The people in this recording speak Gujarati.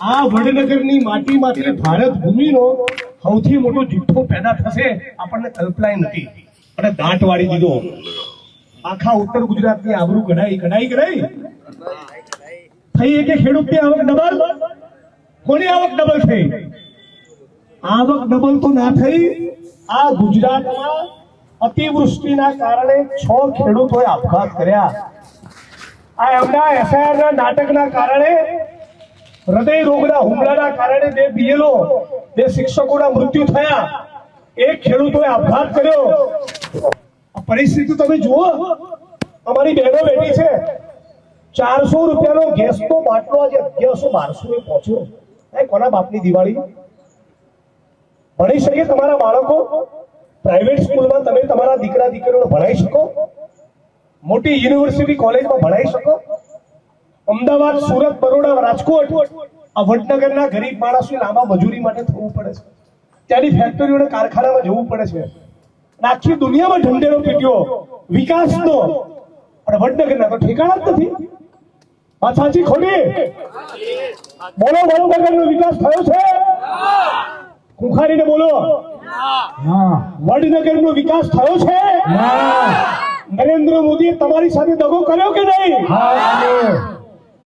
આ વડનગરની માટીમાંથી ભારત ભૂમિનો સૌથી મોટો જથ્થો પેદા થશે આપણને કલ્પના નથી અને દાંટ વાળી દીધો આખા ઉત્તર ગુજરાતની આબરૂ કઢાઈ થઈ કે ખેડૂતની આવક ડબલ કોની આવક ડબલ થઈ આવક ડબલ તો ના થઈ આ ગુજરાતમાં અતિવૃષ્ટિના કારણે 6 ખેડૂતોએ આપઘાત કર્યા આ એમના એફઆઈઆર ના નાટકના કારણે હૃદય રોગના હુમલાના કારણે 2 બીએલઓ 2 શિક્ષકોના મૃત્યુ થયા એક ખેડૂતોએ આપઘાત કર્યો આ પરિસ્થિતિ તમે જુઓ અમારી બહેનો બેઠી છે 400 રૂપિયાનો ગેસનો બાટલો આજે 1100-1200 એ પહોંચ્યો એ કોના બાપની દિવાળી ભણી શકે તમારા બાળકો પ્રાઇવેટ સ્કૂલમાં તમે તમારા દીકરા દીકરીઓને ભણાવી શકો મોટી યુનિવર્સિટી કોલેજમાં ભણાવી શકો અમદાવાદ સુરત બરોડા રાજકોટ આ વડનગરના ગરીબ માણસોને લાંબા મજૂરી માટે થવું પડે છે ત્યાંની ફેક્ટરીઓને કારખાનામાં જવું પડે છે આખી દુનિયામાં ઢંઢેરો પીટ્યો વિકાસનો અને વડનગરના તો ઠેકાણા જ નથી વાત સાચી ખોટી બોલો વડનગરનો વિકાસ થયો છે કુખારીને બોલો વડનગરનો વિકાસ થયો છે નરેન્દ્ર મોદીએ તમારી સાથે દગો કર્યો કે નહીં